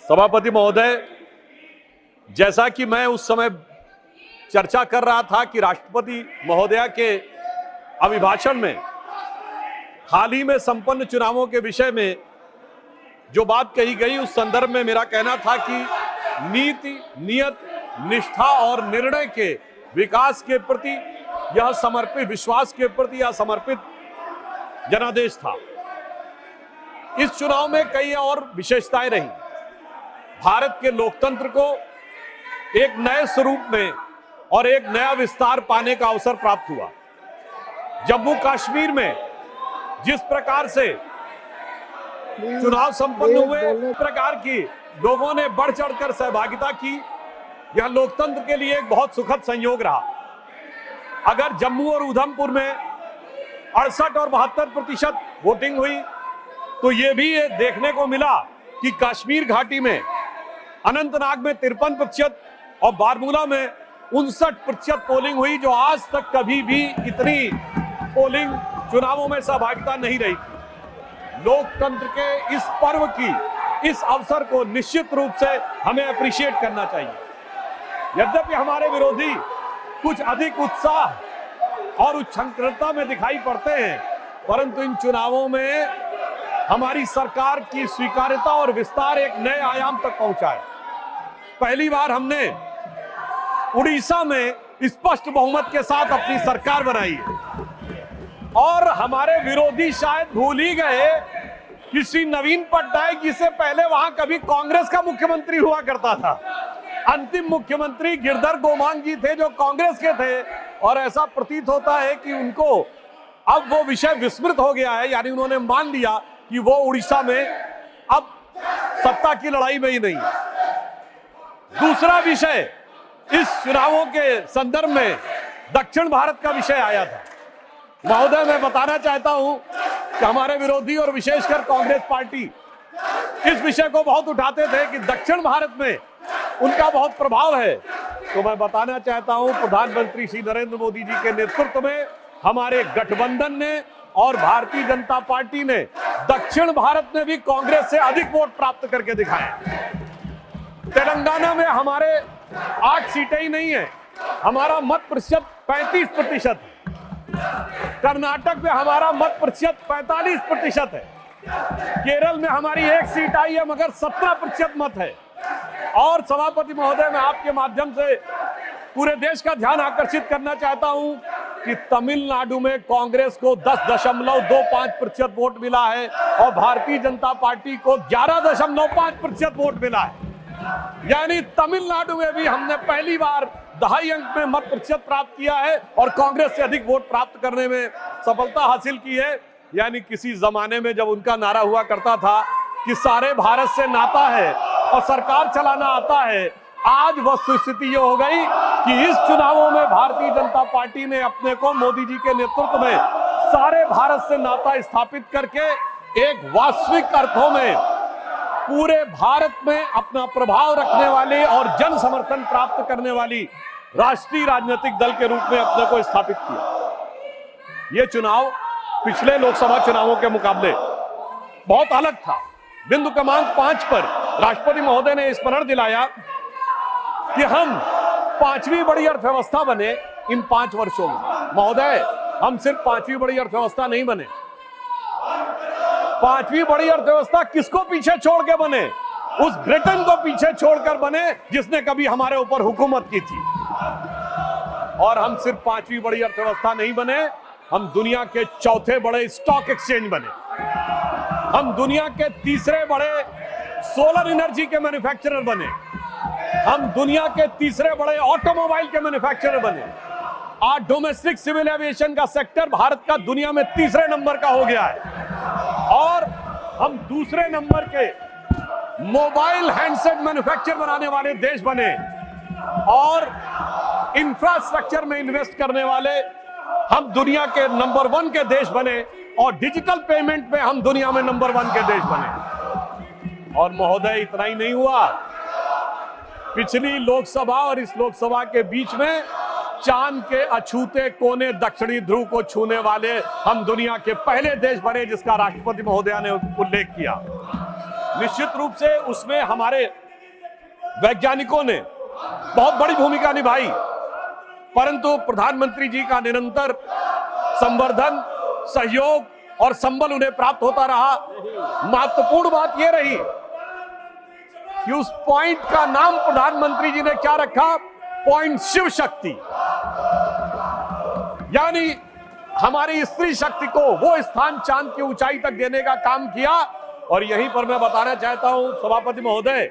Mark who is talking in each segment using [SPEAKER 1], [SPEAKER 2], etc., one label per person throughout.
[SPEAKER 1] सभापति महोदय, जैसा कि मैं उस समय चर्चा कर रहा था कि राष्ट्रपति महोदया के अभिभाषण में हाल ही में संपन्न चुनावों के विषय में जो बात कही गई, उस संदर्भ में मेरा कहना था कि नीति, नियत, निष्ठा और निर्णय के विकास के प्रति यह समर्पित, विश्वास के प्रति यह समर्पित जनादेश था। इस चुनाव में कई और विशेषताएं रही। भारत के लोकतंत्र को एक नए स्वरूप में और एक नया विस्तार पाने का अवसर प्राप्त हुआ। जम्मू कश्मीर में जिस प्रकार से चुनाव संपन्न हुए, उस प्रकार की लोगों ने बढ़ चढ़कर सहभागिता की, यह लोकतंत्र के लिए एक बहुत सुखद संयोग रहा। अगर जम्मू और उधमपुर में 68 और 72% वोटिंग हुई, तो यह भी देखने को मिला कि कश्मीर घाटी में अनंतनाग में 53% और बारामूला में 59% पोलिंग हुई, जो आज तक कभी भी इतनी पोलिंग चुनावों में सहभागिता नहीं रही थी। लोकतंत्र के इस पर्व की, इस अवसर को निश्चित रूप से हमें अप्रिशिएट करना चाहिए। यद्यपि हमारे विरोधी कुछ अधिक उत्साह और उच्छृंखलता में दिखाई पड़ते हैं, परंतु इन चुनावों में हमारी सरकार की स्वीकार्यता और विस्तार एक नए आयाम तक पहुंचा है। पहली बार हमने उड़ीसा में स्पष्ट बहुमत के साथ अपनी सरकार बनाई है और हमारे विरोधी शायद भूल ही गए कि श्री नवीन पटनायक जी से पहले वहां कभी कांग्रेस का मुख्यमंत्री हुआ करता था। अंतिम मुख्यमंत्री गिरधर गोमांग जी थे, जो कांग्रेस के थे, और ऐसा प्रतीत होता है कि उनको अब वो विषय विस्मृत हो गया है, यानी उन्होंने मान लिया कि वो उड़ीसा में अब सत्ता की लड़ाई में ही नहीं है। दूसरा विषय इस चुनावों के संदर्भ में दक्षिण भारत का विषय आया था। महोदय, मैं बताना चाहता हूं कि हमारे विरोधी और विशेषकर कांग्रेस पार्टी इस विषय को बहुत उठाते थे कि दक्षिण भारत में उनका बहुत प्रभाव है। तो मैं बताना चाहता हूं, प्रधानमंत्री श्री नरेंद्र मोदी जी के नेतृत्व में हमारे गठबंधन ने और भारतीय जनता पार्टी ने दक्षिण भारत में भी कांग्रेस से अधिक वोट प्राप्त करके दिखाए। तेलंगाना में हमारे 8 सीटें ही नहीं है, हमारा मत प्रतिशत 35% है। कर्नाटक में हमारा मत प्रतिशत 45% है। केरल में हमारी 1 सीट आई है, मगर 17% मत है। और सभापति महोदय, मैं आपके माध्यम से पूरे देश का ध्यान आकर्षित करना चाहता हूं कि तमिलनाडु में कांग्रेस को 10.25% वोट मिला है और भारतीय जनता पार्टी को 11.5% वोट मिला है। यानी तमिलनाडु में भी हमने पहली बार 2.5 अंक में मत प्रतिशत प्राप्त किया है और कांग्रेस से अधिक वोट प्राप्त करने में सफलता हासिल की है। यानी किसी जमाने में जब उनका नारा हुआ करता था कि सारे भारत से नाता है और सरकार चलाना आता है, आज वस्तुस्थिति ये हो गई कि इस चुनावों में भारतीय जनता पार्टी ने अपने को मोदी जी के नेतृत्व में सारे भारत से नाता स्थापित करके एक वास्तविक अर्थों में पूरे भारत में अपना प्रभाव रखने वाली और जन समर्थन प्राप्त करने वाली राष्ट्रीय राजनीतिक दल के रूप में अपने को स्थापित किया। ये चुनाव पिछले लोकसभा चुनावों के मुकाबले बहुत अलग था। बिंदु क्रमांक 5 पर राष्ट्रपति महोदय ने स्मरण दिलाया कि हम 5वीं बड़ी अर्थव्यवस्था बने इन 5 वर्षों में। महोदय, हम सिर्फ 5वीं बड़ी अर्थव्यवस्था नहीं बने। 5वीं बड़ी अर्थव्यवस्था किसको पीछे छोड़ के बने? उस ब्रिटेन को पीछे छोड़कर बने जिसने कभी हमारे ऊपर हुकूमत की थी। और हम सिर्फ 5वीं बड़ी अर्थव्यवस्था नहीं बने, हम दुनिया के 4थे बड़े स्टॉक एक्सचेंज बने। हम दुनिया के 3रे बड़े सोलर एनर्जी के मैन्युफैक्चरर बने। हम दुनिया के 3रे बड़े ऑटोमोबाइल के मैन्युफैक्चरर बने। आज डोमेस्टिक सिविल एविएशन का सेक्टर भारत का दुनिया में 3रे नंबर का हो गया है और हम 2रे नंबर के मोबाइल हैंडसेट मैन्युफैक्चर बनाने वाले देश बने और इंफ्रास्ट्रक्चर में इन्वेस्ट करने वाले हम दुनिया के नंबर 1 के देश बने और डिजिटल पेमेंट में हम दुनिया में नंबर 1 के देश बने। और महोदय, इतना ही नहीं हुआ, पिछली लोकसभा और इस लोकसभा के बीच में चांद के अछूते कोने दक्षिणी ध्रुव को छूने वाले हम दुनिया के पहले देश बने, जिसका राष्ट्रपति महोदया ने उल्लेख किया। निश्चित रूप से उसमें हमारे वैज्ञानिकों ने बहुत बड़ी भूमिका निभाई, परंतु प्रधानमंत्री जी का निरंतर संवर्धन, सहयोग और संबल उन्हें प्राप्त होता रहा। महत्वपूर्ण बात यह रही कि उस पॉइंट का नाम प्रधानमंत्री जी ने क्या रखा? पॉइंट शिव शक्ति, यानी हमारी स्त्री शक्ति को वो स्थान चांद की ऊंचाई तक देने का काम किया। और यहीं पर मैं बताना चाहता हूं सभापति महोदय,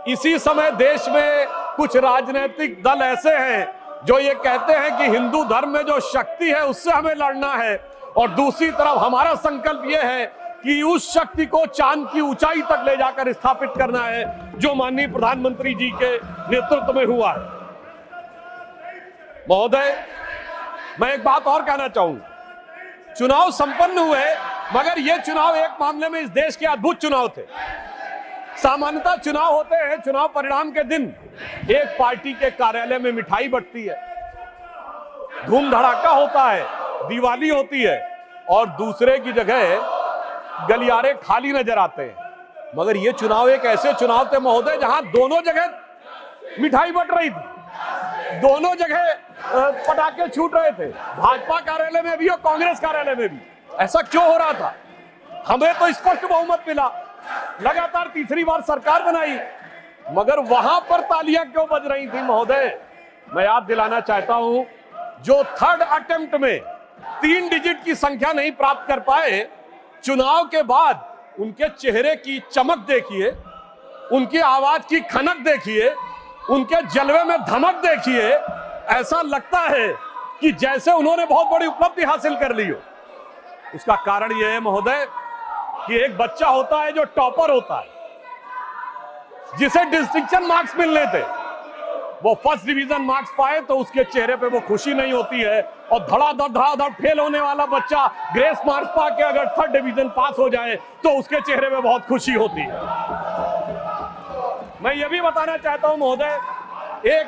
[SPEAKER 1] इसी समय देश में कुछ राजनीतिक दल ऐसे हैं जो ये कहते हैं कि हिंदू धर्म में जो शक्ति है उससे हमें लड़ना है, और दूसरी तरफ हमारा संकल्प यह है कि उस शक्ति को चांद की ऊंचाई तक ले जाकर स्थापित करना है, जो माननीय प्रधानमंत्री जी के नेतृत्व में हुआ है। महोदय, मैं एक बात और कहना चाहूंगा, चुनाव संपन्न हुए, मगर ये चुनाव एक मामले में इस देश के अद्भुत चुनाव थे। सामान्यतः चुनाव होते हैं, चुनाव परिणाम के दिन एक पार्टी के कार्यालय में मिठाई बंटती है, धूम धड़ाका होता है, दिवाली होती है, और दूसरे की जगह गलियारे खाली नजर आते हैं। मगर ये चुनाव एक ऐसे चुनाव थे महोदय जहां दोनों जगह मिठाई बंट रही थी, दोनों जगह पटाखे छूट रहे थे, भाजपा कार्यालय में भी और कांग्रेस कार्यालय में भी। ऐसा क्यों हो रहा था? हमें तो स्पष्ट बहुमत मिला, लगातार तीसरी बार सरकार बनाई, मगर वहां पर तालियां क्यों बज रही थी महोदय? मैं याद दिलाना चाहता हूं, जो थर्ड अटेम्प्ट में 3 डिजिट की संख्या नहीं प्राप्त कर पाए, चुनाव के बाद उनके चेहरे की चमक देखिए, उनकी आवाज की खनक देखिए, उनके जलवे में धमक देखिए। ऐसा लगता है कि जैसे उन्होंने बहुत बड़ी उपलब्धि हासिल कर ली हो। उसका कारण यह है महोदय कि एक बच्चा होता है जो टॉपर होता है, जिसे डिस्टिंक्शन मार्क्स मिलने थे, वो फर्स्ट डिवीजन मार्क्स पाए तो उसके चेहरे पे वो खुशी नहीं होती है, और धड़ाधड़ फेल होने वाला बच्चा ग्रेस मार्क्स पाके अगर थर्ड डिवीजन पास हो जाए तो उसके चेहरे पे बहुत खुशी होती है। मैं ये भी बताना चाहता हूं महोदय, एक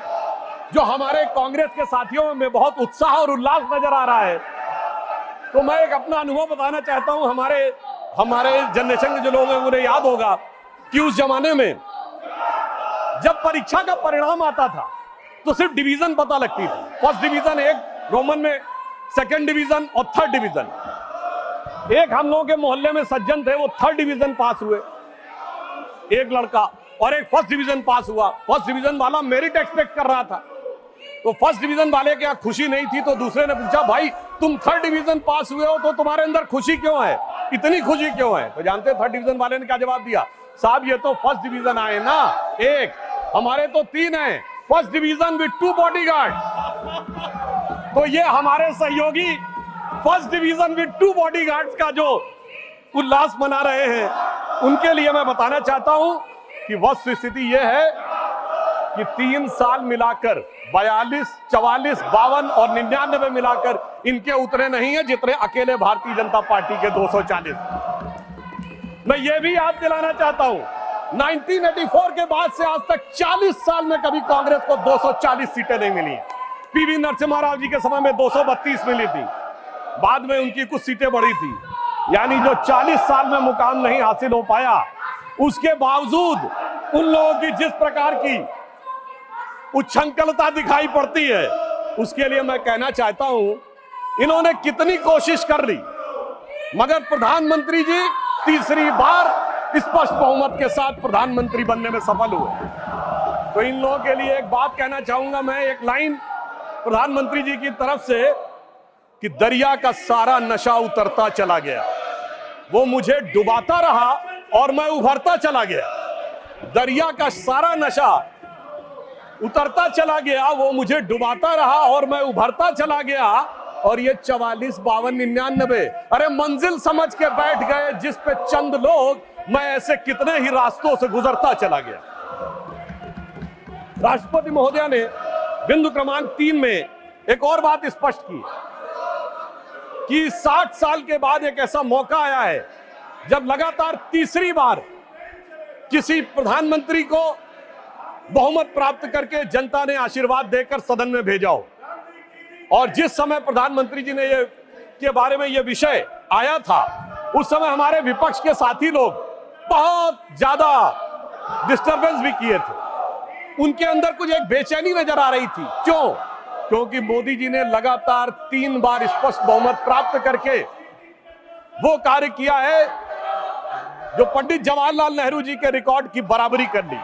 [SPEAKER 1] जो हमारे कांग्रेस के साथियों में बहुत उत्साह और उल्लास नजर आ रहा है, तो मैं एक अपना अनुभव बताना चाहता हूं। हमारे जनरेशन के जो लोग हैं उन्हें याद होगा कि उस जमाने में जब परीक्षा का परिणाम आता था तो सिर्फ डिवीजन पता लगती थी, फर्स्ट डिवीजन एक रोमन में, सेकंड डिवीजन और थर्ड डिवीजन। एक हम लोगों के मोहल्ले में सज्जन थे, वो थर्ड डिवीजन पास हुए, एक लड़का, और एक फर्स्ट डिवीजन पास हुआ। फर्स्ट डिवीजन वाला मेरिट एक्सपेक्ट कर रहा था, तो फर्स्ट डिवीजन वाले के यहाँ खुशी नहीं थी, तो दूसरे ने पूछा, भाई तुम थर्ड डिवीजन पास हुए हो तो तुम्हारे अंदर खुशी क्यों है, इतनी खुशी क्यों है? तो जानते थर्ड डिवीजन वाले ने क्या जवाब दिया? साहब ये तो फर्स्ट डिवीजन आए ना, एक, हमारे तो 3 हैं, फर्स्ट डिवीजन विद 2 बॉडीगार्ड। तो ये हमारे सहयोगी फर्स्ट डिवीजन विद 2 बॉडीगार्ड्स का जो उल्लास मना रहे हैं, उनके लिए मैं बताना चाहता हूं कि वस्तु स्थिति यह है कि 3 साल मिलाकर 42, 44, 52 और 99 मिलाकर इनके उतने नहीं है जितने अकेले भारतीय जनता पार्टी के 240। मैं ये भी याद दिलाना चाहता हूं, 1984 के बाद से आज तक 40 साल में कभी कांग्रेस को 240 सीटें नहीं मिली। पीवी नरसिम्हा राव जी के समय में 232 मिली थी, बाद में उनकी कुछ सीटें बढ़ी थी, यानी जो 40 साल में मुकाम नहीं हासिल हो पाया, उसके बावजूद उन लोगों की जिस प्रकार की उच्छृंखलता दिखाई पड़ती है, उसके लिए मैं कहना चाहता हूं इन्होंने कितनी कोशिश कर ली, मगर प्रधानमंत्री जी तीसरी बार स्पष्ट बहुमत के साथ प्रधानमंत्री बनने में सफल हुए। तो इन लोगों के लिए एक बात कहना चाहूंगा मैं, एक लाइन प्रधानमंत्री जी की तरफ से, कि दरिया का सारा नशा उतरता चला गया, वो मुझे डुबाता रहा और मैं उभरता चला गया। दरिया का सारा नशा उतरता चला गया, वो मुझे डुबाता रहा और मैं उभरता चला गया। और ये 44, 52, 99, अरे मंजिल समझ के बैठ गए जिस पे चंद लोग, मैं ऐसे कितने ही रास्तों से गुजरता चला गया। राष्ट्रपति महोदया ने बिंदु क्रमांक 3 में एक और बात स्पष्ट की कि 60 साल के बाद एक ऐसा मौका आया है जब लगातार तीसरी बार किसी प्रधानमंत्री को बहुमत प्राप्त करके जनता ने आशीर्वाद देकर सदन में भेजा हो। और जिस समय प्रधानमंत्री जी ने ये के बारे में यह विषय आया था, उस समय हमारे विपक्ष के साथी लोग बहुत ज्यादा डिस्टरबेंस भी किए थे। उनके अंदर कुछ एक बेचैनी नजर आ रही थी। क्यों? क्योंकि मोदी जी ने लगातार 3 बार स्पष्ट बहुमत प्राप्त करके वो कार्य किया है जो पंडित जवाहरलाल नेहरू जी के रिकॉर्ड की बराबरी कर ली।